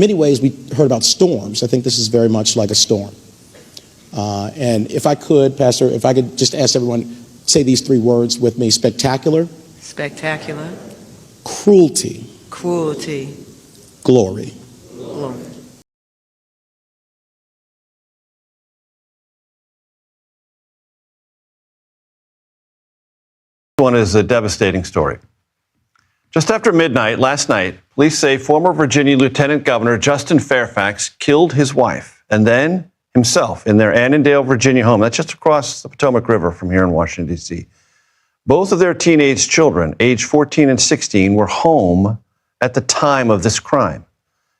many ways, we heard about storms. I think this is very much like a storm. And if I could, Pastor, if I could just ask everyone, say these three words with me: spectacular. Spectacular. Cruelty. Cruelty. Glory. Glory. One is a devastating story. Just after midnight last night, police say former Virginia Lieutenant Governor Justin Fairfax killed his wife and then himself in their Annandale, Virginia home. That's just across the Potomac River from here in Washington, D.C. Both of their teenage children, aged 14 and 16, were home at the time of this crime.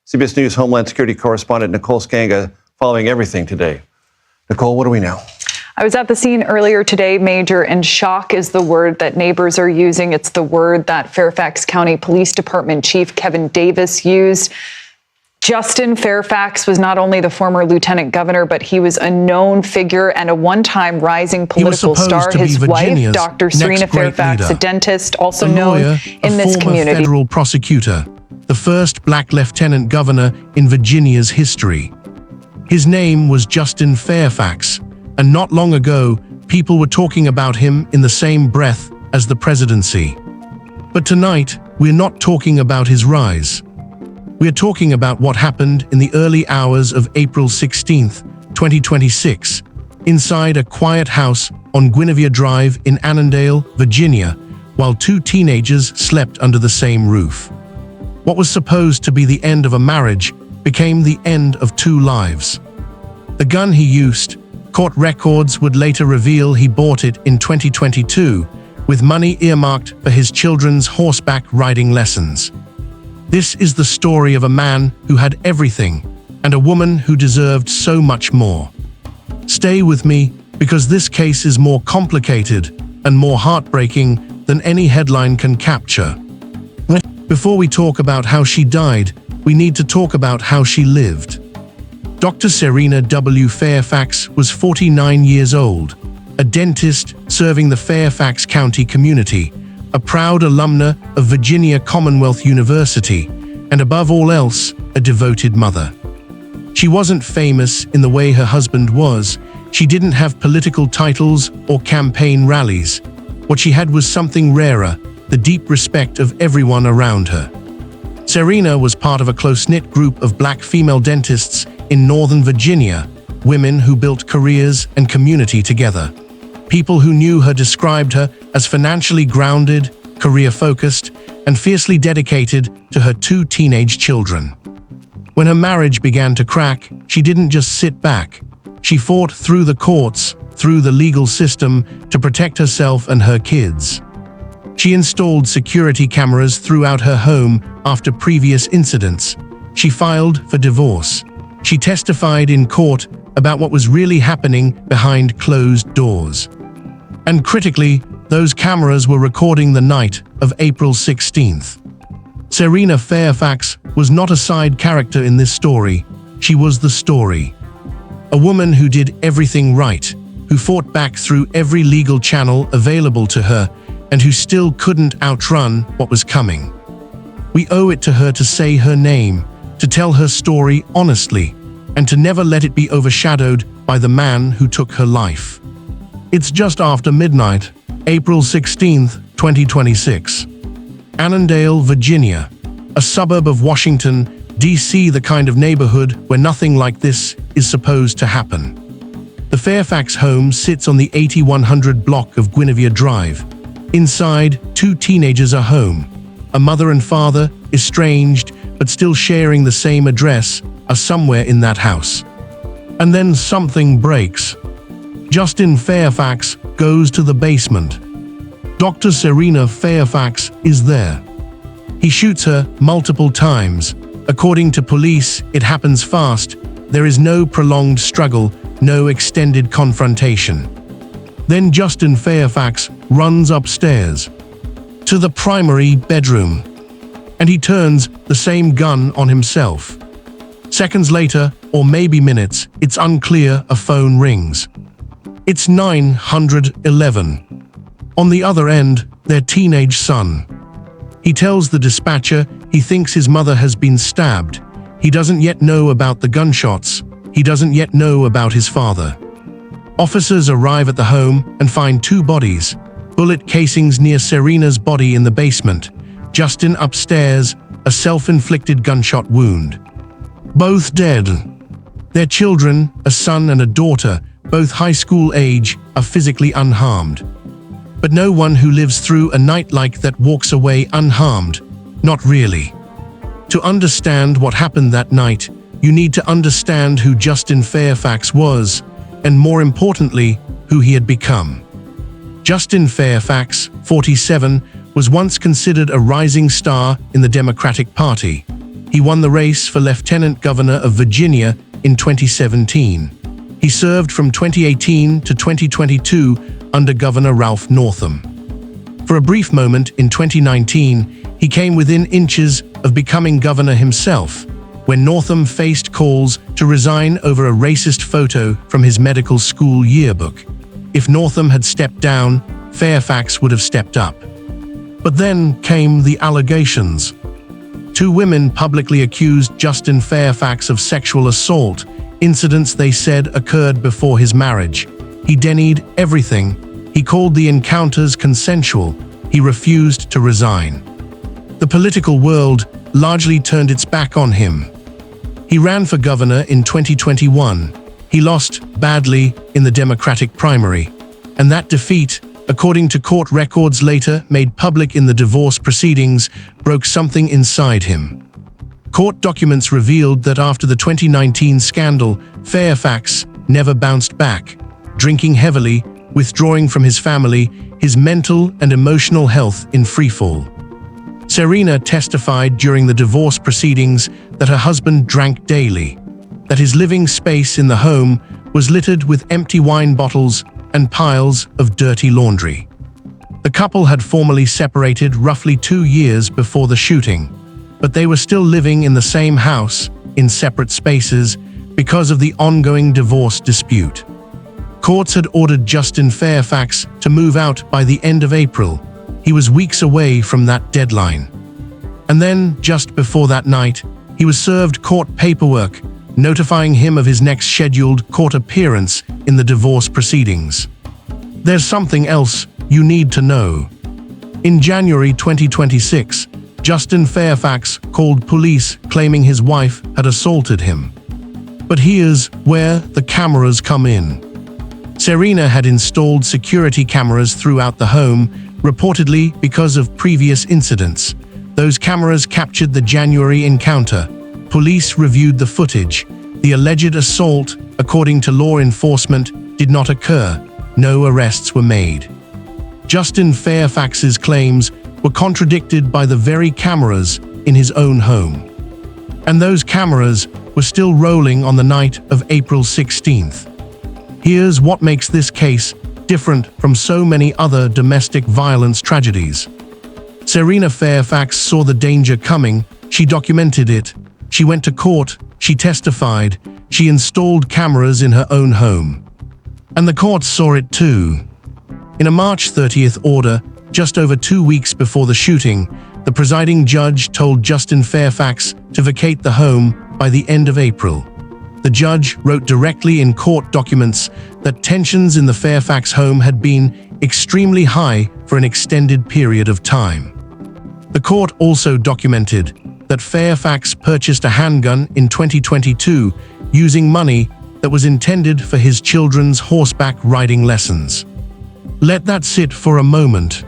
CBS News Homeland Security correspondent Nicole Skanga following everything today. Nicole, what do we know? I was at the scene earlier today, Major, and shock is the word that neighbors are using. It's the word that Fairfax County Police Department Chief Kevin Davis used. Justin Fairfax was not only the former lieutenant governor, but he was a known figure and a one-time rising political star. His wife, Dr. Cerina Fairfax, a dentist, also known in this community. Federal prosecutor, the first black lieutenant governor in Virginia's history. His name was Justin Fairfax, and not long ago, people were talking about him in the same breath as the presidency. But tonight, we're not talking about his rise. We're talking about what happened in the early hours of April 16th, 2026, inside a quiet house on Guinevere Drive in Annandale, Virginia, while two teenagers slept under the same roof. What was supposed to be the end of a marriage became the end of two lives. The gun he used, court records would later reveal he bought it in 2022, with money earmarked for his children's horseback riding lessons. This is the story of a man who had everything and a woman who deserved so much more. Stay with me, because this case is more complicated and more heartbreaking than any headline can capture. Before we talk about how she died, we need to talk about how she lived. Dr. Cerina W. Fairfax was 49 years old, a dentist serving the Fairfax County community, a proud alumna of Virginia Commonwealth University, and above all else, a devoted mother. She wasn't famous in the way her husband was. She didn't have political titles or campaign rallies. What she had was something rarer, the deep respect of everyone around her. Cerina was part of a close-knit group of black female dentists in Northern Virginia, women who built careers and community together. People who knew her described her as financially grounded, career-focused, and fiercely dedicated to her two teenage children. When her marriage began to crack, she didn't just sit back. She fought through the courts, through the legal system, to protect herself and her kids. She installed security cameras throughout her home after previous incidents. She filed for divorce. She testified in court about what was really happening behind closed doors. And critically, those cameras were recording the night of April 16th. Cerina Fairfax was not a side character in this story. She was the story. A woman who did everything right, who fought back through every legal channel available to her, and who still couldn't outrun what was coming. We owe it to her to say her name, to tell her story honestly, and to never let it be overshadowed by the man who took her life. It's just after midnight, April 16th, 2026. Annandale, Virginia, a suburb of Washington, D.C., the kind of neighborhood where nothing like this is supposed to happen. The Fairfax home sits on the 8100 block of Guinevere Drive. Inside, two teenagers are home. A mother and father, estranged but still sharing the same address, are somewhere in that house. And then something breaks. Justin Fairfax goes to the basement. Dr. Cerina Fairfax is there. He shoots her multiple times. According to police, it happens fast. There is no prolonged struggle, no extended confrontation. Then Justin Fairfax runs upstairs to the primary bedroom, and he turns the same gun on himself. Seconds later, or maybe minutes, it's unclear, a phone rings. It's 911. On the other end, their teenage son. He tells the dispatcher he thinks his mother has been stabbed. He doesn't yet know about the gunshots. He doesn't yet know about his father. Officers arrive at the home and find two bodies, bullet casings near Cerina's body in the basement, Justin upstairs, a self-inflicted gunshot wound. Both dead. Their children, a son and a daughter, both high school age, are physically unharmed. But no one who lives through a night like that walks away unharmed. Not really. To understand what happened that night, you need to understand who Justin Fairfax was, and more importantly, who he had become. Justin Fairfax, 47, was once considered a rising star in the Democratic Party. He won the race for Lieutenant Governor of Virginia in 2017. He served from 2018 to 2022 under Governor Ralph Northam. For a brief moment in 2019, he came within inches of becoming governor himself, when Northam faced calls to resign over a racist photo from his medical school yearbook. If Northam had stepped down, Fairfax would have stepped up. But then came the allegations. Two women publicly accused Justin Fairfax of sexual assault, incidents they said occurred before his marriage. He denied everything. He called the encounters consensual. He refused to resign. The political world largely turned its back on him. He ran for governor in 2021. He lost badly in the Democratic primary, and that defeat, according to court records later made public in the divorce proceedings, broke something inside him. Court documents revealed that after the 2019 scandal, Fairfax never bounced back, drinking heavily, withdrawing from his family, his mental and emotional health in freefall. Cerina testified during the divorce proceedings that her husband drank daily, that his living space in the home was littered with empty wine bottles and piles of dirty laundry. The couple had formally separated roughly 2 years before the shooting, but they were still living in the same house, in separate spaces, because of the ongoing divorce dispute. Courts had ordered Justin Fairfax to move out by the end of April. He was weeks away from that deadline. And then, just before that night, he was served court paperwork notifying him of his next scheduled court appearance in the divorce proceedings. There's something else you need to know. In January 2026, Justin Fairfax called police claiming his wife had assaulted him. But here's where the cameras come in. Cerina had installed security cameras throughout the home, reportedly because of previous incidents. Those cameras captured the January encounter. Police reviewed the footage. The alleged assault, according to law enforcement, did not occur. No arrests were made. Justin Fairfax's claims were contradicted by the very cameras in his own home. And those cameras were still rolling on the night of April 16th. Here's what makes this case different from so many other domestic violence tragedies. Cerina Fairfax saw the danger coming. She documented it. She went to court. She testified. She installed cameras in her own home. And the court saw it too. In a March 30th order, just over 2 weeks before the shooting, the presiding judge told Justin Fairfax to vacate the home by the end of April. The judge wrote directly in court documents that tensions in the Fairfax home had been extremely high for an extended period of time. The court also documented that Fairfax purchased a handgun in 2022 using money that was intended for his children's horseback riding lessons. Let that sit for a moment.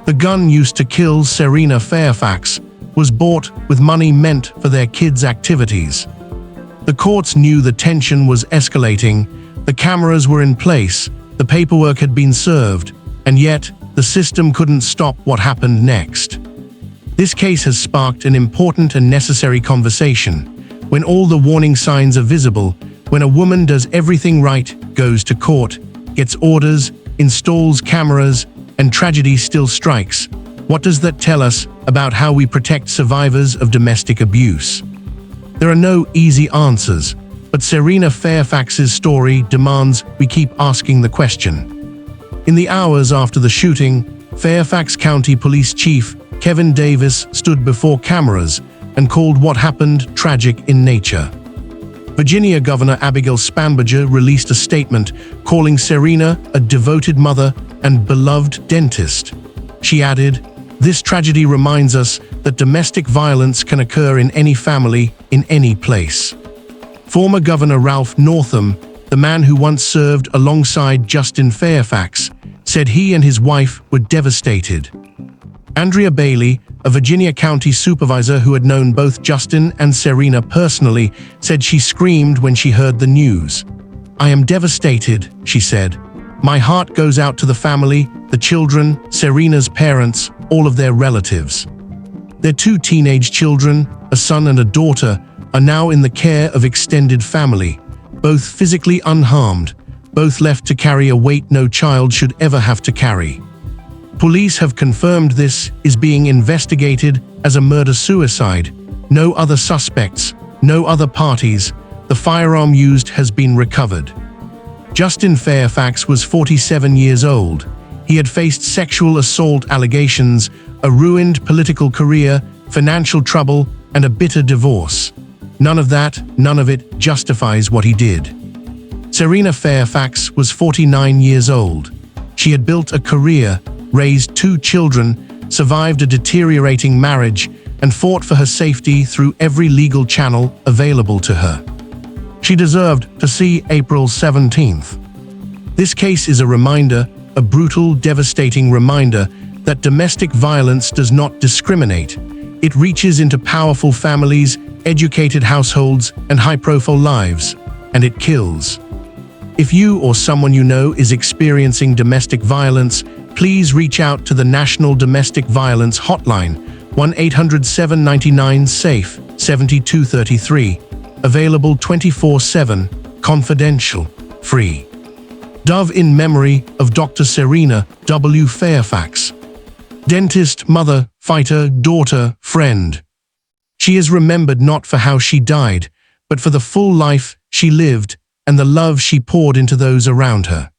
The gun used to kill Cerina Fairfax was bought with money meant for their kids' activities. The courts knew the tension was escalating, the cameras were in place, the paperwork had been served, and yet the system couldn't stop what happened next. This case has sparked an important and necessary conversation. When all the warning signs are visible, when a woman does everything right, goes to court, gets orders, installs cameras, and tragedy still strikes, what does that tell us about how we protect survivors of domestic abuse? There are no easy answers, but Cerina Fairfax's story demands we keep asking the question. In the hours after the shooting, Fairfax County Police Chief Kevin Davis stood before cameras, and called what happened tragic in nature. Virginia Governor Abigail Spanberger released a statement calling Cerina a devoted mother and beloved dentist. She added, "This tragedy reminds us that domestic violence can occur in any family, in any place." Former Governor Ralph Northam, the man who once served alongside Justin Fairfax, said he and his wife were devastated. Andrea Bailey, a Virginia county supervisor who had known both Justin and Cerina personally, said she screamed when she heard the news. "I am devastated," she said. "My heart goes out to the family, the children, Cerina's parents, all of their relatives." Their 2 teenage children, a son and a daughter, are now in the care of extended family, both physically unharmed, both left to carry a weight no child should ever have to carry. Police have confirmed this is being investigated as a murder-suicide. No other suspects, no other parties. The firearm used has been recovered. Justin Fairfax was 47 years old. He had faced sexual assault allegations, a ruined political career, financial trouble, and a bitter divorce. None of it justifies what he did. Cerina Fairfax was 49 years old. She had built a career, raised 2 children, survived a deteriorating marriage, and fought for her safety through every legal channel available to her. She deserved to see April 17th. This case is a reminder, a brutal, devastating reminder, that domestic violence does not discriminate. It reaches into powerful families, educated households, and high-profile lives, and it kills. If you or someone you know is experiencing domestic violence, please reach out to the National Domestic Violence Hotline, 1-800-799-SAFE, 7233, available 24/7, confidential, free. Dove in memory of Dr. Cerina W. Fairfax. Dentist, mother, fighter, daughter, friend. She is remembered not for how she died, but for the full life she lived and the love she poured into those around her.